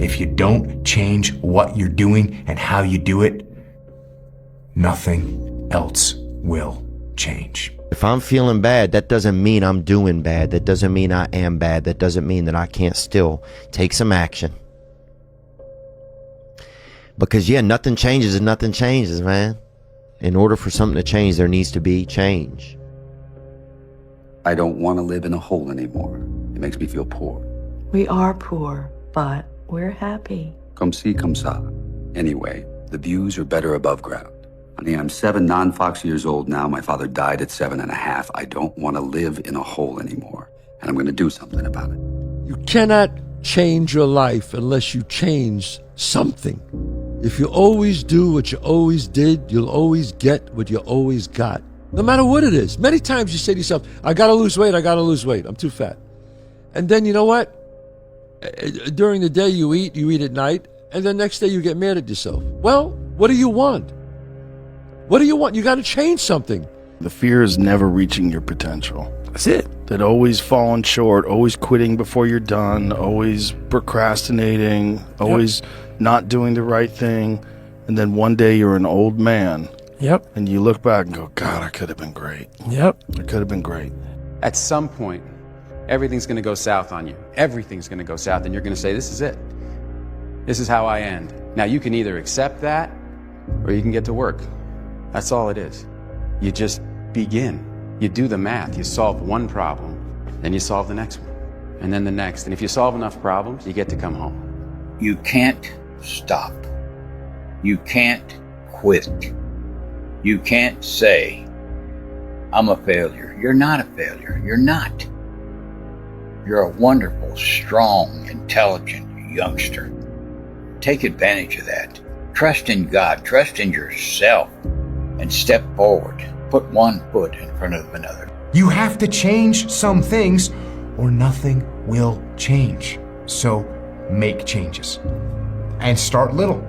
If you don't change what you're doing and how you do it, nothing else will change. If I'm feeling bad, that doesn't mean I'm doing bad. That doesn't mean I am bad. That doesn't mean that I can't still take some action. Because yeah, nothing changes and nothing changes, man. In order for something to change, there needs to be change. I don't want to live in a hole anymore. It makes me feel poor. We are poor, but we're happy. Comme ci, comme ça. Anyway, the views are better above ground. Honey, I'm 7 non-Fox years old now. My father died at 7.5. I don't want to live in a hole anymore. And I'm going to do something about it. You cannot change your life unless you change something. If you always do what you always did, you'll always get what you always got. No matter what it is. Many times you say to yourself, I gotta lose weight, I'm too fat. And then you know what? During the day you eat at night, and the next day you get mad at yourself. Well, what do you want? What do you want? You gotta change something. The fear is never reaching your potential. That's it. That always falling short, always quitting before you're done, always procrastinating, always not doing the right thing. And then one day you're an old man. Yep. And you look back and go, God, I could have been great. Yep. I could have been great. At some point, everything's going to go south on you. Everything's going to go south, and you're going to say, this is it. This is how I end. Now, you can either accept that, or you can get to work. That's all it is. You just begin. You do the math. You solve one problem, then you solve the next one, and then the next. And if you solve enough problems, you get to come home. You can't stop. You can't quit. You can't say, I'm a failure. You're not a failure. You're not. You're a wonderful, strong, intelligent youngster. Take advantage of that. Trust in God. Trust in yourself. And step forward. Put one foot in front of another. You have to change some things or nothing will change. So make changes. And start little.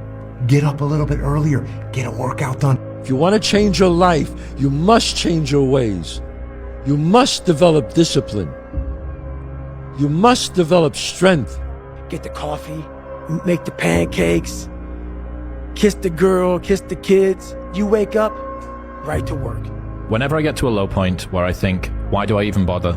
Get up a little bit earlier. Get a workout done. If you want to change your life, you must change your ways. You must develop discipline. You must develop strength. Get the coffee, make the pancakes, kiss the girl, kiss the kids. You wake up, right to work. Whenever I get to a low point where I think, why do I even bother?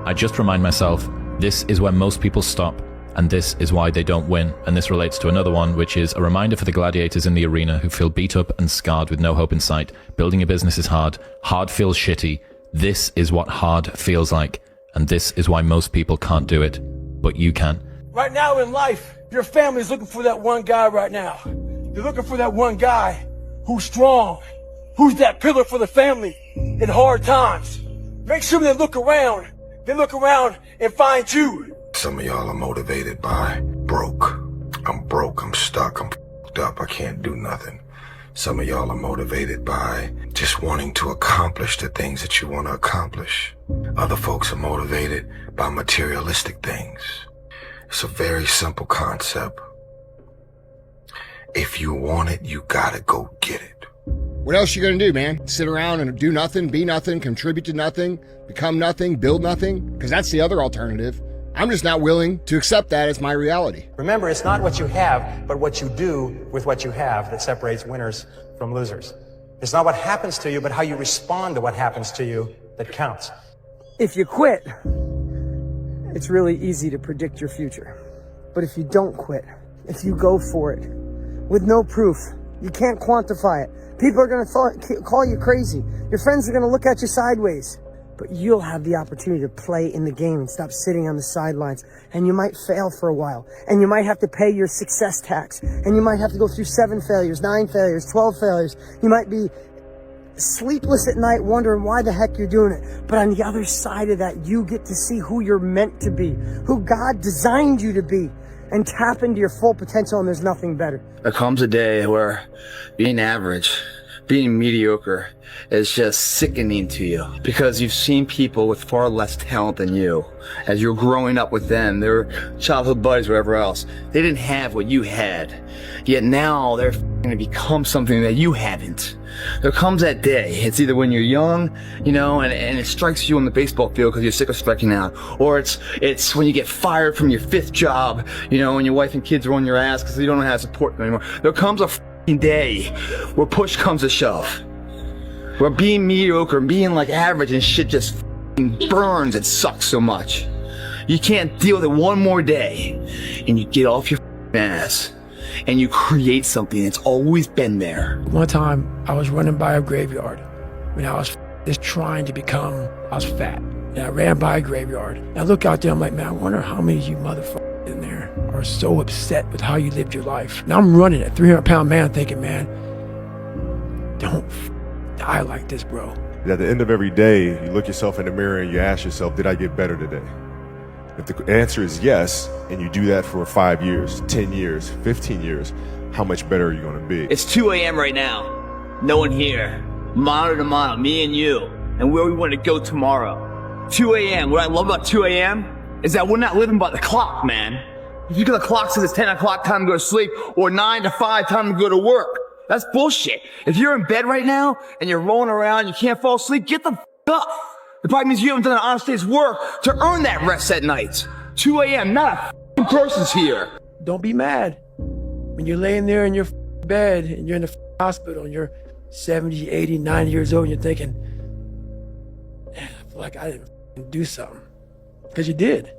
I just remind myself, this is where most people stop. And this is why they don't win. And this relates to another one, which is a reminder for the gladiators in the arena who feel beat up and scarred with no hope in sight. Building a business is hard. Hard feels shitty. This is what hard feels like. And this is why most people can't do it. But you can. Right now in life, your family's looking for that one guy right now. They're looking for that one guy who's strong, who's that pillar for the family in hard times. Make sure they look around. They look around and find you. Some of y'all are motivated by broke. I'm broke, I'm stuck, I'm f***ed up, I can't do nothing. Some of y'all are motivated by just wanting to accomplish the things that you want to accomplish. Other folks are motivated by materialistic things. It's a very simple concept. If you want it, you gotta go get it. What else you gonna do, man? Sit around and do nothing, be nothing, contribute to nothing, become nothing, build nothing? Because that's the other alternative. I'm just not willing to accept that as my reality. Remember, it's not what you have, but what you do with what you have that separates winners from losers. It's not what happens to you, but how you respond to what happens to you that counts. If you quit, it's really easy to predict your future. But if you don't quit, if you go for it, with no proof, you can't quantify it. People are going to call you crazy. Your friends are going to look at you sideways. But you'll have the opportunity to play in the game and stop sitting on the sidelines. And you might fail for a while. And you might have to pay your success tax. And you might have to go through 7 failures, 9 failures, 12 failures. You might be sleepless at night wondering why the heck you're doing it. But on the other side of that, you get to see who you're meant to be, who God designed you to be, and tap into your full potential, and there's nothing better. There comes a day where being average being mediocre is just sickening to you because you've seen people with far less talent than you. As you're growing up with them, their childhood buddies, whatever else, they didn't have what you had. Yet now they're going to become something that you haven't. There comes that day. It's either when you're young, you know, and it strikes you on the baseball field because you're sick of striking out, or it's when you get fired from your 5th job, you know, and your wife and kids are on your ass because you don't know how to support them anymore. There comes a day where push comes to shove, where being mediocre and being like average and shit just burns and sucks so much. You can't deal with it one more day, and you get off your ass and you create something that's always been there. One time I was running by a graveyard when I was just trying to I was fat, and I ran by a graveyard and I look out there, I'm like, man, I wonder how many of you motherfuckers in there are so upset with how you lived your life. Now I'm running a 300-pound man thinking, man, don't die like this, bro. At the end of every day, you look yourself in the mirror and you ask yourself, did I get better today? If the answer is yes, and you do that for 5 years, 10 years, 15 years, how much better are you going to be? It's 2 a.m. right now. No one here. Mano to mano, me and you, and where we want to go tomorrow. 2 a.m. What I love about 2 a.m. is that we're not living by the clock, man. If you got the clock says it's 10 o'clock time to go to sleep, or 9 to 5 time to go to work, that's bullshit. If you're in bed right now and you're rolling around, you can't fall asleep, get the f*** up. It probably means you haven't done an honest day's work to earn that rest at night. 2 a.m., not a person's here. Don't be mad when you're laying there in your bed and you're in the hospital and you're 70, 80, 90 years old and you're thinking, man, I feel like I didn't do something. Because you did.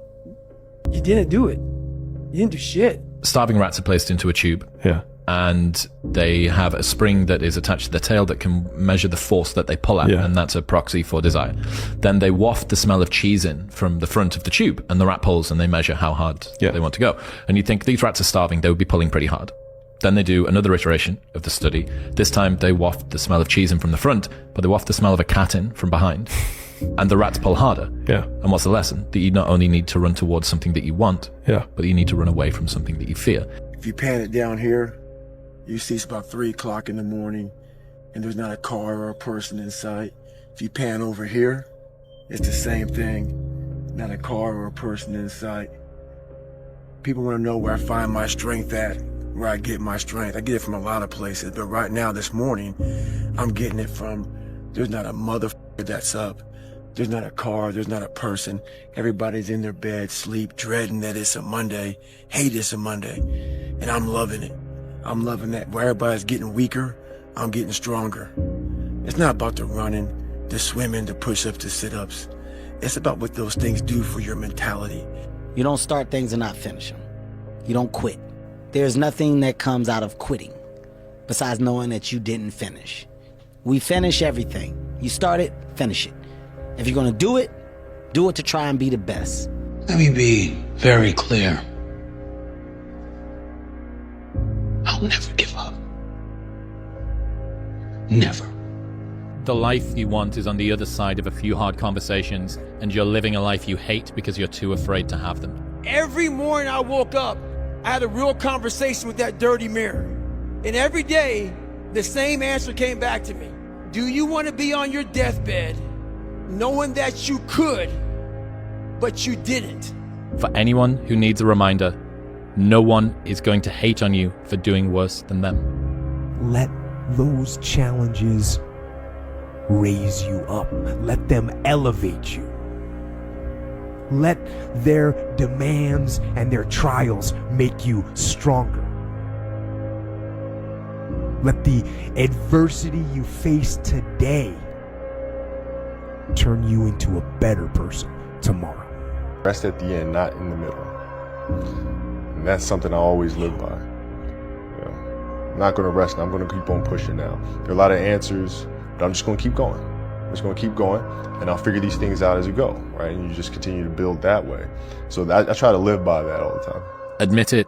You didn't do it. You didn't do shit. Starving rats are placed into a tube. Yeah. And they have a spring that is attached to the tail that can measure the force that they pull at, and that's a proxy for desire. Then they waft the smell of cheese in from the front of the tube, and the rat pulls, and they measure how hard they want to go. And you think, these rats are starving, they would be pulling pretty hard. Then they do another iteration of the study. This time they waft the smell of cheese in from the front, but they waft the smell of a cat in from behind. And the rats pull harder. Yeah. And what's the lesson? That you not only need to run towards something that you want, but you need to run away from something that you fear. If you pan it down here, you see it's about 3 o'clock in the morning and there's not a car or a person in sight. If you pan over here, it's the same thing. Not a car or a person in sight. People want to know where I find my strength at, where I get my strength. I get it from a lot of places, but right now, this morning, I'm getting it from, there's not a motherfucker that's up. There's not a car, there's not a person. Everybody's in their bed, sleep, dreading that it's a Monday, hate it's a Monday, and I'm loving it. I'm loving that. Where everybody's getting weaker, I'm getting stronger. It's not about the running, the swimming, the push-ups, the sit-ups. It's about what those things do for your mentality. You don't start things and not finish them. You don't quit. There's nothing that comes out of quitting besides knowing that you didn't finish. We finish everything. You start it, finish it. If you're gonna do it to try and be the best. Let me be very clear. I'll never give up. Never. The life you want is on the other side of a few hard conversations, and you're living a life you hate because you're too afraid to have them. Every morning I woke up, I had a real conversation with that dirty mirror. And every day, the same answer came back to me. Do you want to be on your deathbed knowing that you could, but you didn't? For anyone who needs a reminder, no one is going to hate on you for doing worse than them. Let those challenges raise you up. Let them elevate you. Let their demands and their trials make you stronger. Let the adversity you face today turn you into a better person tomorrow. Rest at the end, not in the middle. And that's something I always live by. You know, I'm not going to rest. I'm going to keep on pushing now. There are a lot of answers, but I'm just going to keep going. I'm just going to keep going, and I'll figure these things out as we go, right? And you just continue to build that way. So I try to live by that all the time. Admit it,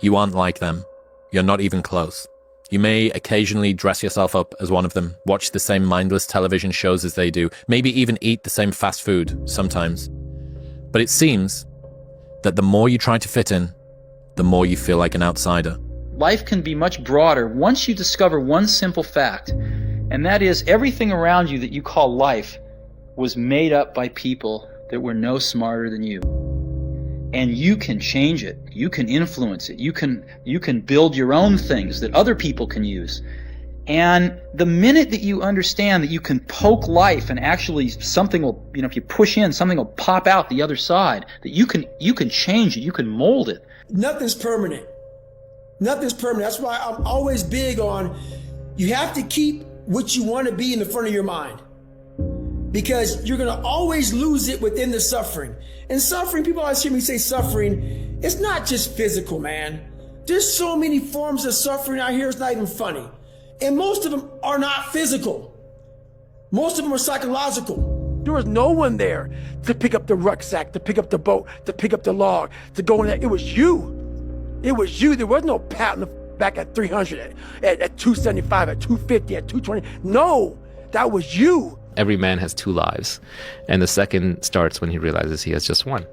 you aren't like them. You're not even close. You may occasionally dress yourself up as one of them, watch the same mindless television shows as they do, maybe even eat the same fast food sometimes. But it seems that the more you try to fit in, the more you feel like an outsider. Life can be much broader once you discover one simple fact, and And that is, everything around you that you call life was made up by people that were no smarter than you. And you can change it. You can influence it. You can build your own things that other people can use. And the minute that you understand that you can poke life and actually something will, if you push in, something will pop out the other side, that you can change it, you can mold it. Nothing's permanent. Nothing's permanent. That's why I'm always big on, you have to keep what you want to be in the front of your mind. Because you're going to always lose it within the suffering. And suffering, people always hear me say suffering, it's not just physical, man. There's so many forms of suffering out here, it's not even funny. And most of them are not physical. Most of them are psychological. There was no one there to pick up the rucksack, to pick up the boat, to pick up the log, to go in there. It was you. It was you. There was no pat on the back at 300, at 275, at 250, at 220. No, that was you. Every man has two lives, and the second starts when he realizes he has just one.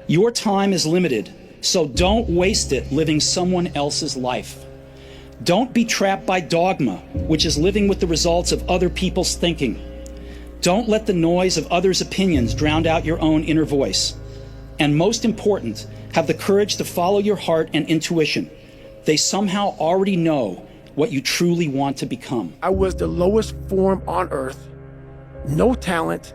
Your time is limited, so don't waste it living someone else's life. Don't be trapped by dogma, which is living with the results of other people's thinking. Don't let the noise of others' opinions drown out your own inner voice. And most important, have the courage to follow your heart and intuition. They somehow already know what you truly want to become. I was the lowest form on earth. No talent,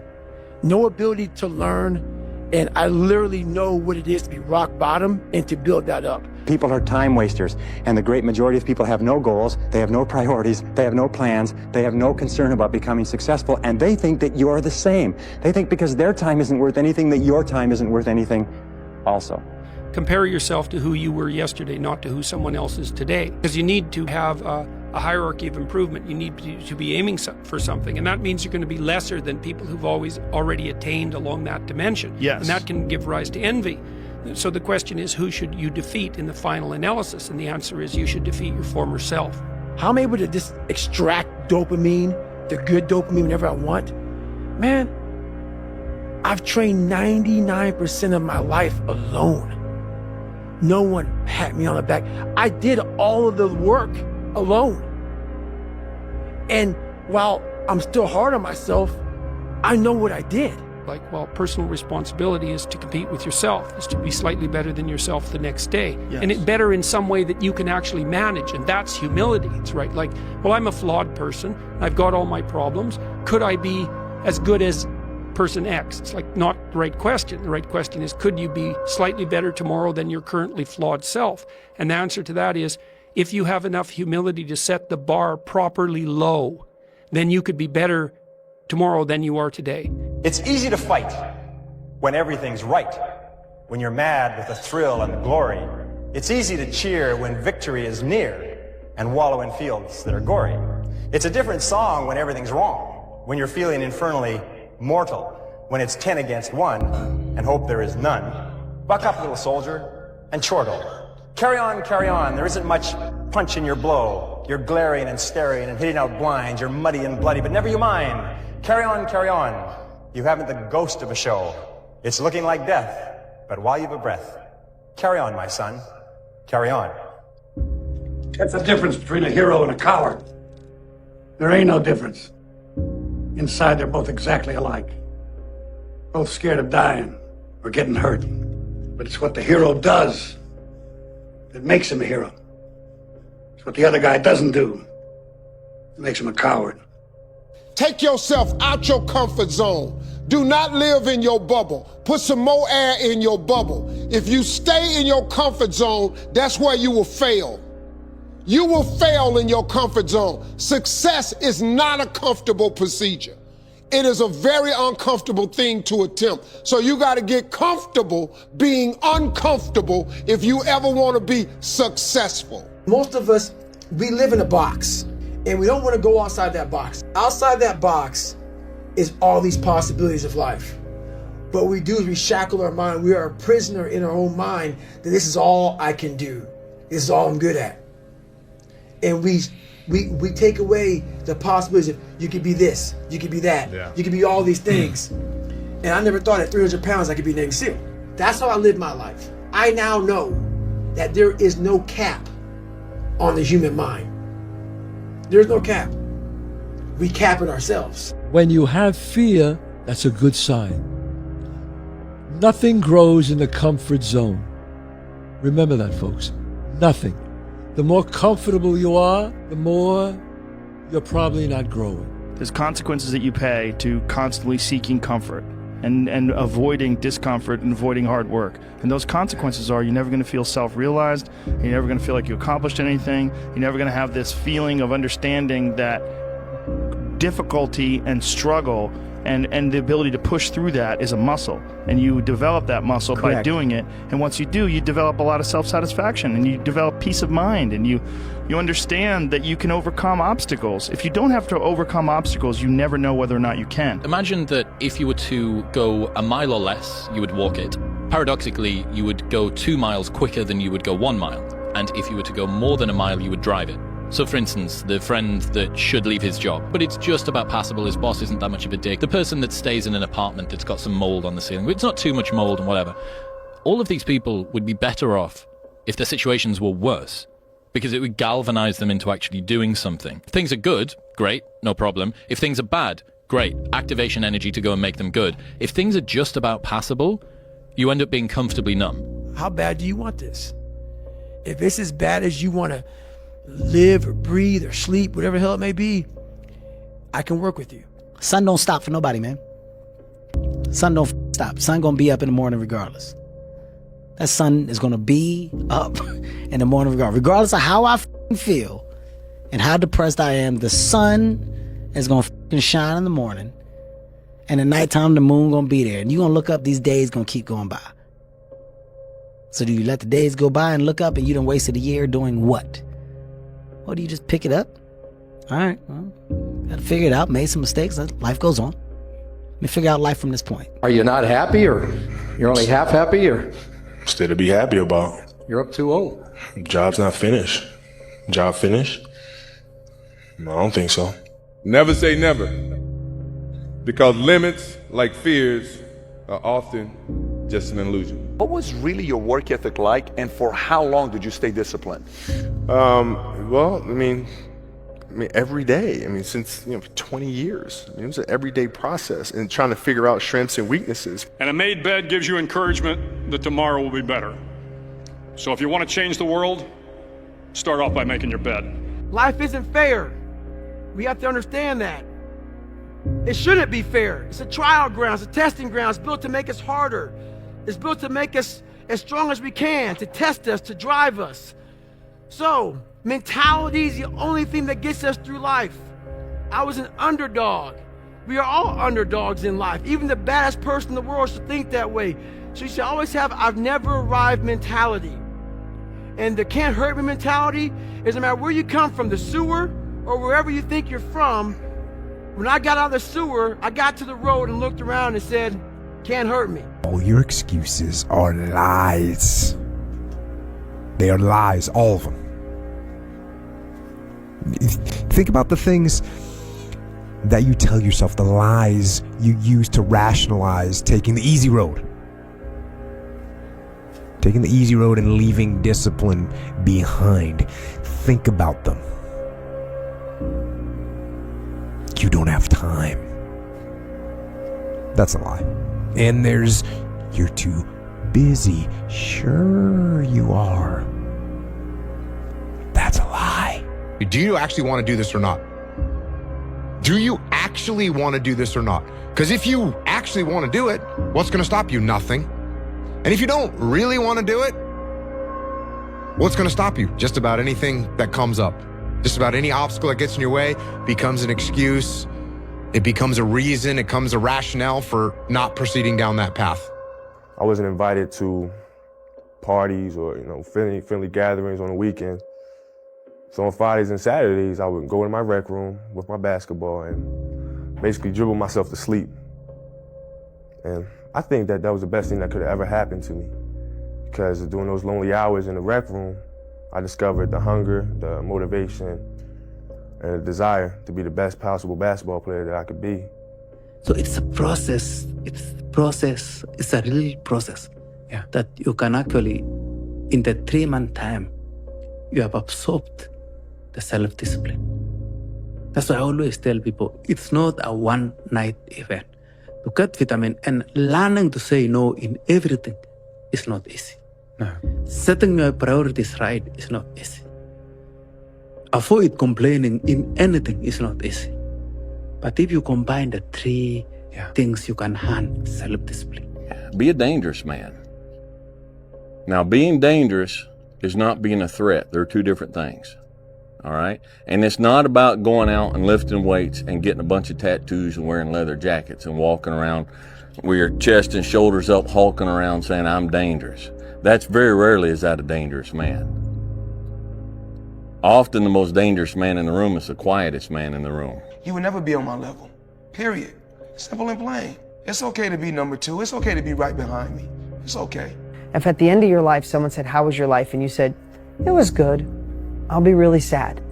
no ability to learn, and I literally know what it is to be rock bottom and to build that up. People are time wasters, and the great majority of people have no goals, they have no priorities, they have no plans, they have no concern about becoming successful, and they think that you're the same. They think because their time isn't worth anything, that your time isn't worth anything also. Compare yourself to who you were yesterday, not to who someone else is today. Because you need to have a hierarchy of improvement. You need to be aiming for something. And that means you're going to be lesser than people who've already attained along that dimension. Yes. And that can give rise to envy. So the question is, who should you defeat in the final analysis? And the answer is, you should defeat your former self. How I'm able to just extract dopamine, the good dopamine whenever I want? Man, I've trained 99% of my life alone. No one pat me on the back. I did all of the work alone. And while I'm still hard on myself, I know what I did. Personal responsibility is to compete with yourself, is to be slightly better than yourself the next day. Yes. And it better in some way that you can actually manage, and that's humility. It's right, I'm a flawed person, I've got all my problems. Could I be as good as person X? It's not the right question. The right question is, could you be slightly better tomorrow than your currently flawed self? And the answer to that is, if you have enough humility to set the bar properly low, then you could be better tomorrow than you are today. It's easy to fight when everything's right, when you're mad with the thrill and the glory. It's easy to cheer when victory is near and wallow in fields that are gory. It's a different song when everything's wrong, when you're feeling infernally mortal, when it's 10 against 1 and hope there is none. Buck up, little soldier, and chortle. Carry on, there isn't much punch in your blow. You're glaring and staring and hitting out blinds, you're muddy and bloody, but never you mind. Carry on. You haven't the ghost of a show. It's looking like death, but while you've a breath, carry on, my son, carry on. That's the difference between a hero and a coward. There ain't no difference. Inside, they're both exactly alike. Both scared of dying or getting hurt. But it's what the hero does that makes him a hero. It's what the other guy doesn't do that makes him a coward. Take yourself out your comfort zone. Do not live in your bubble. Put some more air in your bubble. If you stay in your comfort zone, that's where you will fail. You will fail in your comfort zone. Success is not a comfortable procedure. It is a very uncomfortable thing to attempt. So you got to get comfortable being uncomfortable if you ever want to be successful. Most of us, we live in a box, and we don't want to go outside that box. Outside that box is all these possibilities of life. But what we do is we shackle our mind. We are a prisoner in our own mind that this is all I can do. This is all I'm good at. And we take away the possibilities of you could be this, you could be that, you could be all these things. And I never thought at 300 pounds I could be Navy SEAL. That's how I live my life. I now know that there is no cap on the human mind. There's no cap. we cap it ourselves. When you have fear, that's a good sign. Nothing grows in the comfort zone. Remember that, folks. Nothing. The more comfortable you are, the more you're probably not growing. There's consequences that you pay to constantly seeking comfort and avoiding discomfort and avoiding hard work. And those consequences are you're never going to feel self-realized, you're never going to feel like you accomplished anything, you're never going to have this feeling of understanding that difficulty and struggle and the ability to push through that is a muscle, and you develop that muscle by doing it. And once you do, you develop a lot of self-satisfaction, and you develop peace of mind, and you understand that you can overcome obstacles. If you don't have to overcome obstacles, you never know whether or not you can. Imagine that if you were to go a mile or less, you would walk it. Paradoxically, you would go 2 miles quicker than you would go 1 mile. And if you were to go more than a mile, you would drive it. So for instance, the friend that should leave his job, but it's just about passable, his boss isn't that much of a dick. The person that stays in an apartment that's got some mold on the ceiling, but it's not too much mold and whatever. All of these people would be better off if their situations were worse, because it would galvanize them into actually doing something. If things are good, great, no problem. If things are bad, great, activation energy to go and make them good. If things are just about passable, you end up being comfortably numb. How bad do you want this? If it's as bad as you want to live or breathe or sleep, whatever the hell it may be, I can work with you. Sun don't stop for nobody, man. Sun don't stop. Sun gonna be up in the morning regardless. That sun is gonna be up in the morning regardless of how I feel and how depressed I am. The sun is gonna shine in the morning, and at nighttime the moon gonna be there, and you gonna look up. These days gonna keep going by. So do you let the days go by and look up and you done wasted a year doing what? Or do you just pick it up? All right, well, gotta figure it out, made some mistakes, life goes on. Let me figure out life from this point. Are you not happy, or you're only half happy, or? Still to be happy about. You're up too old. Job's not finished. Job finished? No, I don't think so. Never say never, because limits, like fears, are often just an illusion. What was really your work ethic like, and for how long did you stay disciplined? Well, I mean, every day. I mean, since 20 years. I mean, it was an everyday process, and trying to figure out strengths and weaknesses. And a made bed gives you encouragement that tomorrow will be better. So if you want to change the world, start off by making your bed. Life isn't fair. We have to understand that. It shouldn't be fair. It's a trial ground, it's a testing ground. It's built to make us harder. It's built to make us as strong as we can, to test us, to drive us. So, mentality is the only thing that gets us through life. I was an underdog. We are all underdogs in life. Even the baddest person in the world should think that way. So you should always have I've never arrived mentality. And the can't hurt me mentality is no matter where you come from, the sewer or wherever you think you're from. When I got out of the sewer, I got to the road and looked around and said, can't hurt me. All your excuses are lies. They are lies, all of them. Think about the things that you tell yourself, the lies you use to rationalize taking the easy road. Taking the easy road and leaving discipline behind. Think about them. You don't have time. That's a lie. And there's, you're too busy. Sure you are. That's a lie. Do you actually want to do this or not? Do you actually want to do this or not? Because if you actually want to do it, what's going to stop you? Nothing. And if you don't really want to do it, what's going to stop you? Just about anything that comes up. Just about any obstacle that gets in your way becomes an excuse. It becomes a reason. It becomes a rationale for not proceeding down that path. I wasn't invited to parties or friendly gatherings on the weekend. So on Fridays and Saturdays, I would go in my rec room with my basketball and basically dribble myself to sleep. And I think that was the best thing that could have ever happened to me, because during those lonely hours in the rec room, I discovered the hunger, the motivation, and the desire to be the best possible basketball player that I could be. So it's a process. It's a real process. Yeah. That you can actually, in the 3-month time, you have absorbed the self-discipline. That's why I always tell people, it's not a one-night event. To get vitamin and learning to say no in everything is not easy. No. Setting your priorities right is not easy. Avoid complaining in anything is not easy. But if you combine the three things, you can handle self-discipline. Be a dangerous man. Now, being dangerous is not being a threat. They're two different things. All right? And it's not about going out and lifting weights and getting a bunch of tattoos and wearing leather jackets and walking around with your chest and shoulders up, hulking around saying, I'm dangerous. That's very rarely is that a dangerous man. Often the most dangerous man in the room is the quietest man in the room. You will never be on my level, period. Simple and plain. It's okay to be number two. It's okay to be right behind me. It's okay. If at the end of your life someone said, how was your life? And you said, it was good, I'll be really sad.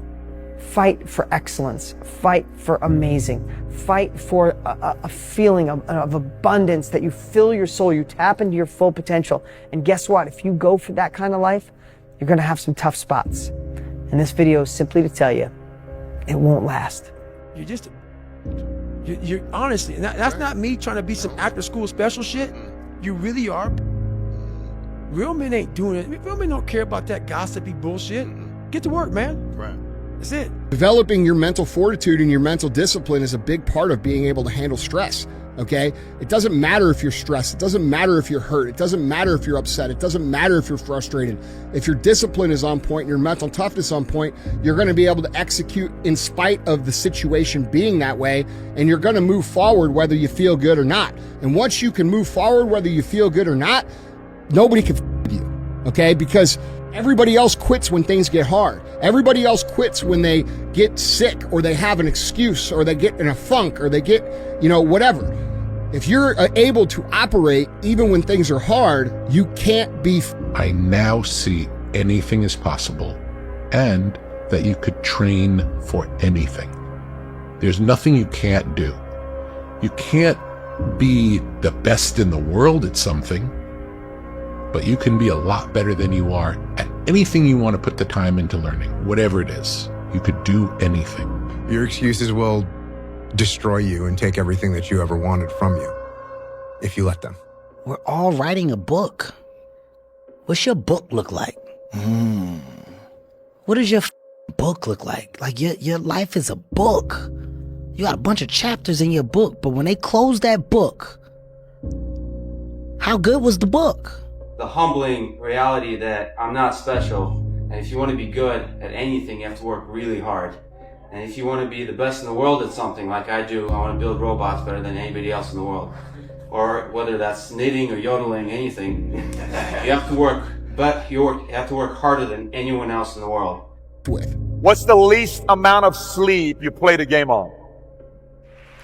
Fight for excellence. Fight for amazing. Fight for a feeling of abundance, that you fill your soul, you tap into your full potential. And guess what? If you go for that kind of life, you're going to have some tough spots. And this video is simply to tell you, it won't last. You're honestly, that's not me trying to be some after school special shit. You really are. Real men ain't doing it. Real men don't care about that gossipy bullshit. Get to work, man. Right. That's it. Developing your mental fortitude and your mental discipline is a big part of being able to handle stress, okay? It doesn't matter if you're stressed. It doesn't matter if you're hurt. It doesn't matter if you're upset. It doesn't matter if you're frustrated. If your discipline is on point and your mental toughness on point, you're going to be able to execute in spite of the situation being that way, and you're going to move forward whether you feel good or not. And once you can move forward whether you feel good or not, nobody can f*** you, okay? Because everybody else quits when things get hard. Everybody else quits when they get sick or they have an excuse or they get in a funk or they get, whatever. If you're able to operate even when things are hard, you can't be. I now see anything is possible and that you could train for anything. There's nothing you can't do. You can't be the best in the world at something, but you can be a lot better than you are at anything you want to put the time into learning, whatever it is. You could do anything. Your excuses will destroy you and take everything that you ever wanted from you if you let them. We're all writing a book. What's your book look like? What does your book look like? Like your life is a book. You got a bunch of chapters in your book, but when they close that book, how good was the book? The humbling reality that I'm not special, and if you want to be good at anything, you have to work really hard. And if you want to be the best in the world at something like I do, I want to build robots better than anybody else in the world. Or whether that's knitting or yodeling, anything, you have to work, but you have to work harder than anyone else in the world. What's the least amount of sleep you played a game on?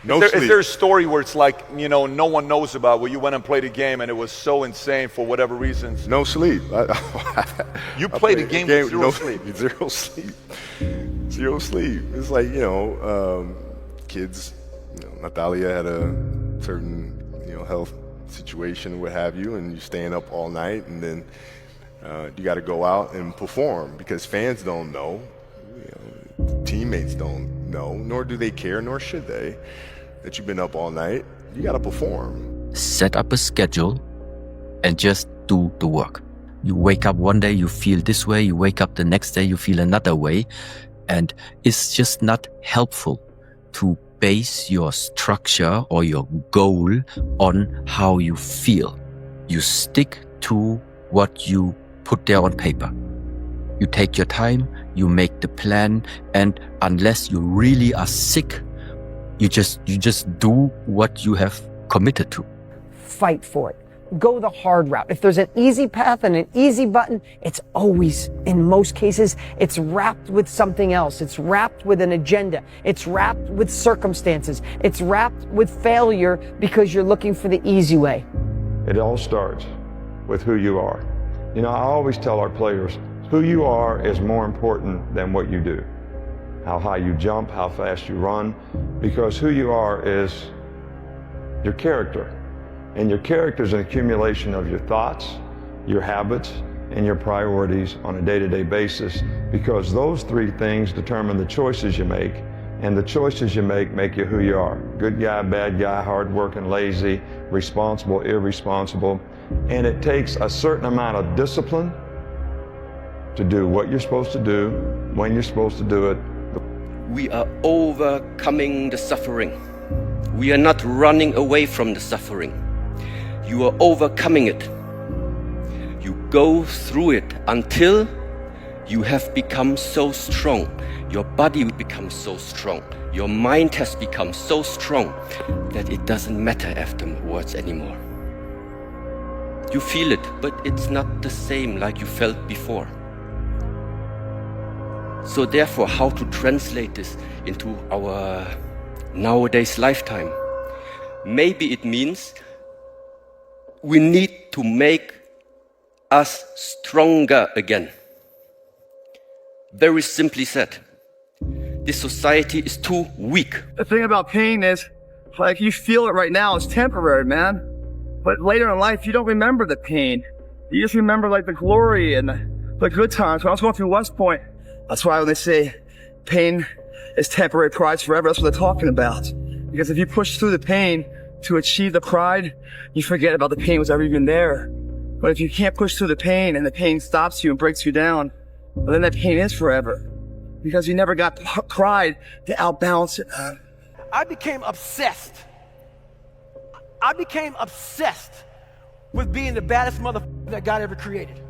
Is there a story where it's like, no one knows about, where you went and played a game and it was so insane for whatever reasons? No sleep. You played a game with zero sleep. Zero sleep. Zero sleep. It's like, kids, Natalia had a certain, health situation, what have you, and you're staying up all night, and then you got to go out and perform because fans don't know, teammates don't know, nor do they care, nor should they, that you've been up all night. You got to perform. Set up a schedule and just do the work. You wake up one day, you feel this way. You wake up the next day, you feel another way. And it's just not helpful to base your structure or your goal on how you feel. You stick to what you put there on paper. You take your time, you make the plan, and unless you really are sick, you just do what you have committed to. Fight for it. Go the hard route. If there's an easy path and an easy button, it's always, in most cases, it's wrapped with something else. It's wrapped with an agenda. It's wrapped with circumstances. It's wrapped with failure because you're looking for the easy way. It all starts with who you are. I always tell our players, who you are is more important than what you do. How high you jump, how fast you run, because who you are is your character. And your character is an accumulation of your thoughts, your habits, and your priorities on a day-to-day basis, because those three things determine the choices you make And the choices you make you who you are. Good guy, bad guy, hardworking, lazy, responsible, irresponsible. And it takes a certain amount of discipline to do what you're supposed to do, when you're supposed to do it. We are overcoming the suffering. We are not running away from the suffering. You are overcoming it. You go through it until you have become so strong. Your body becomes so strong. Your mind has become so strong that it doesn't matter afterwards anymore. You feel it, but it's not the same like you felt before. So therefore, how to translate this into our nowadays lifetime? Maybe it means we need to make us stronger again. Very simply said, this society is too weak. The thing about pain is, like, you feel it right now, it's temporary, man. But later in life, you don't remember the pain. You just remember like the glory and the good times. When I was going through West Point, that's why when they say pain is temporary, pride's forever, that's what they're talking about. Because if you push through the pain to achieve the pride, you forget about the pain was ever even there. But if you can't push through the pain and the pain stops you and breaks you down, well, then that pain is forever. Because you never got pride to outbalance it. I became obsessed. I became obsessed with being the baddest motherfucker that God ever created.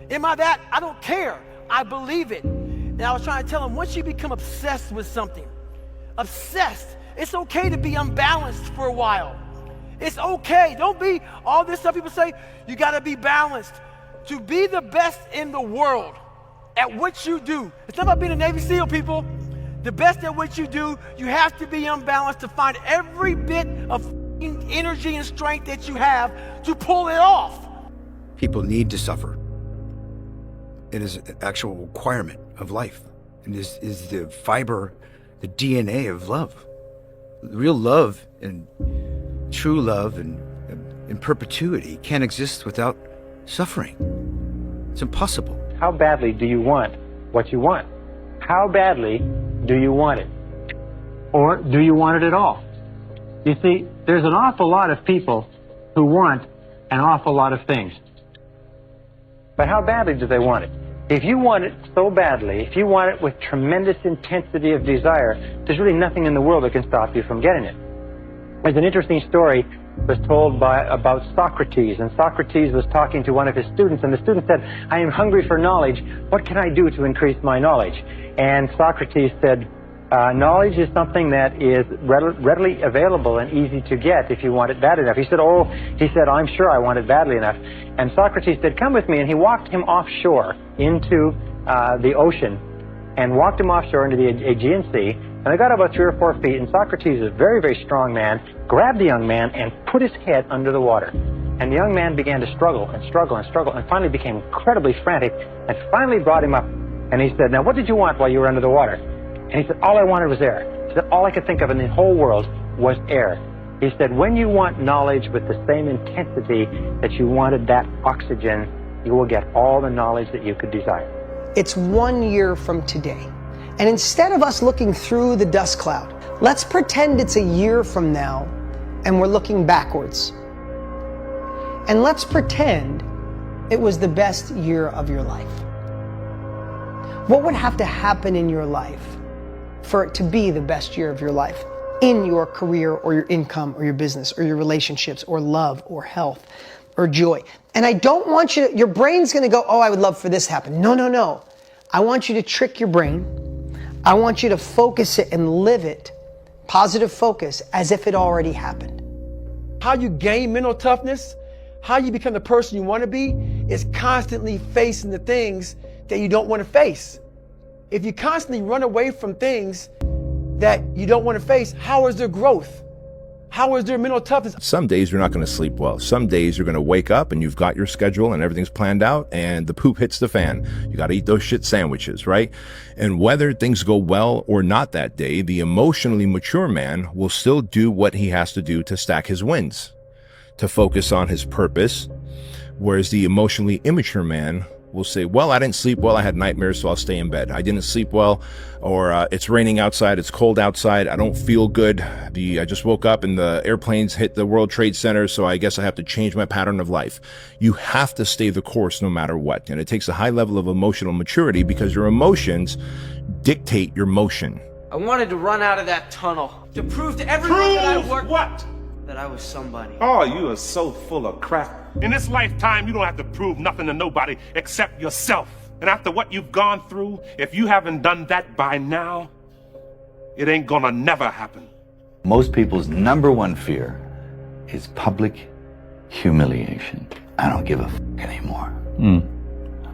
Am I that? I don't care. I believe it. And I was trying to tell him, once you become obsessed with something, obsessed, it's okay to be unbalanced for a while. It's okay. Don't be all this stuff people say, you gotta be balanced. To be the best in the world at what you do. It's not about being a Navy SEAL, people. The best at what you do, you have to be unbalanced to find every bit of energy and strength that you have to pull it off. People need to suffer. It is an actual requirement of life. It is the fiber, the DNA of love. Real love and true love and in perpetuity can't exist without suffering. It's impossible. How badly do you want what you want? How badly do you want it? Or do you want it at all? You see, there's an awful lot of people who want an awful lot of things. But how badly do they want it? If you want it so badly, if you want it with tremendous intensity of desire, there's really nothing in the world that can stop you from getting it. There's an interesting story was told about Socrates, and Socrates was talking to one of his students, and the student said, I am hungry for knowledge. What can I do to increase my knowledge? And Socrates said, knowledge is something that is readily available and easy to get if you want it bad enough. He said, I'm sure I want it badly enough. And Socrates said, come with me, and he walked him offshore into the ocean, and walked him offshore into the Aegean Sea. And they got about 3 or 4 feet, and Socrates, a very, very strong man, grabbed the young man and put his head under the water. And the young man began to struggle and struggle and struggle, and finally became incredibly frantic, and finally brought him up. And he said, now what did you want while you were under the water? And he said, all I wanted was air. He said, all I could think of in the whole world was air. He said, when you want knowledge with the same intensity that you wanted that oxygen, you will get all the knowledge that you could desire. It's 1 year from today. And instead of us looking through the dust cloud, let's pretend it's a year from now and we're looking backwards. And let's pretend it was the best year of your life. What would have to happen in your life for it to be the best year of your life? In your career or your income or your business or your relationships or love or health or joy. And I don't want you to, your brain's gonna go, oh, I would love for this to happen. No, no, no. I want you to trick your brain. I want you to focus it and live it, positive focus, as if it already happened. How you gain mental toughness, how you become the person you want to be, is constantly facing the things that you don't want to face. If you constantly run away from things that you don't want to face, how is there growth? How is there mental toughness? Some days you're not going to sleep well. Some days you're going to wake up and you've got your schedule and everything's planned out and the poop hits the fan. You got to eat those shit sandwiches, right? And whether things go well or not that day, the emotionally mature man will still do what he has to do to stack his wins, to focus on his purpose, whereas the emotionally immature man will say, well, I didn't sleep well, I had nightmares, so I'll stay in bed. I didn't sleep well, or it's raining outside, it's cold outside, I don't feel good. I just woke up and the airplanes hit the World Trade Center, so I guess I have to change my pattern of life. You have to stay the course no matter what. And it takes a high level of emotional maturity because your emotions dictate your motion. I wanted to run out of that tunnel to prove to everyone that I worked. What? That I was somebody. Oh, you are so full of crap. In this lifetime, you don't have to prove nothing to nobody except yourself. And after what you've gone through, if you haven't done that by now, it ain't gonna never happen. Most people's #1 fear is public humiliation. I don't give a f anymore.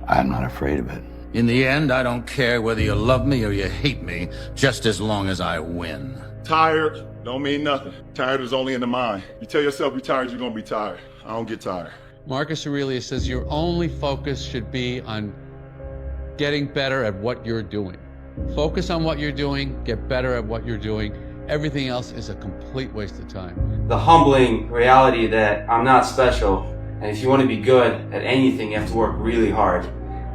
I'm not afraid of it. In the end, I don't care whether you love me or you hate me, just as long as I win. Tired don't mean nothing. Tired is only in the mind. You tell yourself you're tired, you're gonna be tired. I don't get tired. Marcus Aurelius says your only focus should be on getting better at what you're doing. Focus on what you're doing, get better at what you're doing. Everything else is a complete waste of time. The humbling reality that I'm not special, and if you want to be good at anything, you have to work really hard.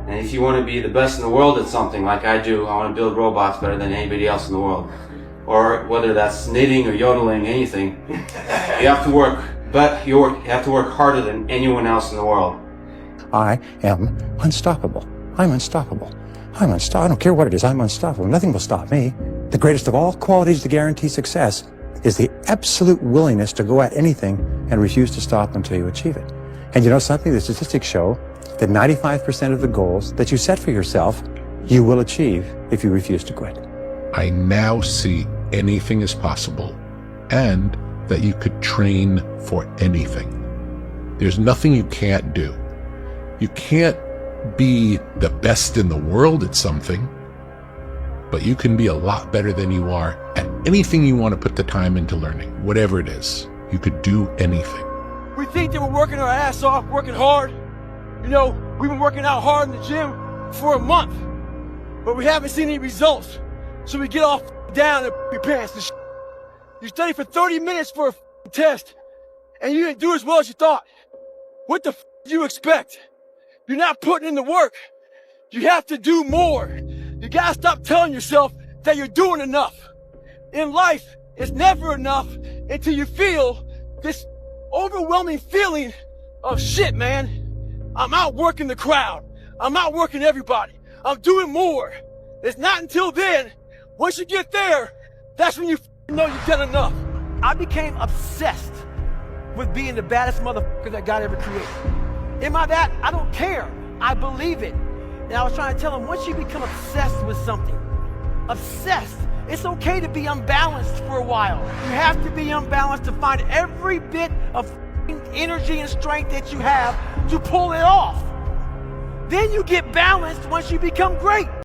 And if you want to be the best in the world at something like I do, I want to build robots better than anybody else in the world. Or whether that's knitting or yodeling, anything, you have to work, but you have to work harder than anyone else in the world. I am unstoppable. I'm unstoppable. I'm unstoppable. I don't care what it is. I'm unstoppable. Nothing will stop me. The greatest of all qualities to guarantee success is the absolute willingness to go at anything and refuse to stop until you achieve it. And you know something? The statistics show that 95% of the goals that you set for yourself, you will achieve if you refuse to quit. I now see anything is possible and that you could train for anything. There's nothing you can't do. You can't be the best in the world at something, but you can be a lot better than you are at anything you want to put the time into learning, whatever it is. You could do anything. We think that we're working our ass off, working hard. You know, we've been working out hard in the gym for a month, but we haven't seen any results. So we get all down in your pants and shit. You study for 30 minutes for a test, and you didn't do as well as you thought. What the do you expect? You're not putting in the work. You have to do more. You gotta stop telling yourself that you're doing enough. In life, it's never enough until you feel this overwhelming feeling of shit, man. I'm outworking the crowd. I'm outworking everybody. I'm doing more. It's not until then, once you get there, that's when you know you've done enough. I became obsessed with being the baddest motherfucker that God ever created. Am I that? I don't care. I believe it. And I was trying to tell him, once you become obsessed with something, obsessed, it's okay to be unbalanced for a while. You have to be unbalanced to find every bit of energy and strength that you have to pull it off. Then you get balanced once you become great.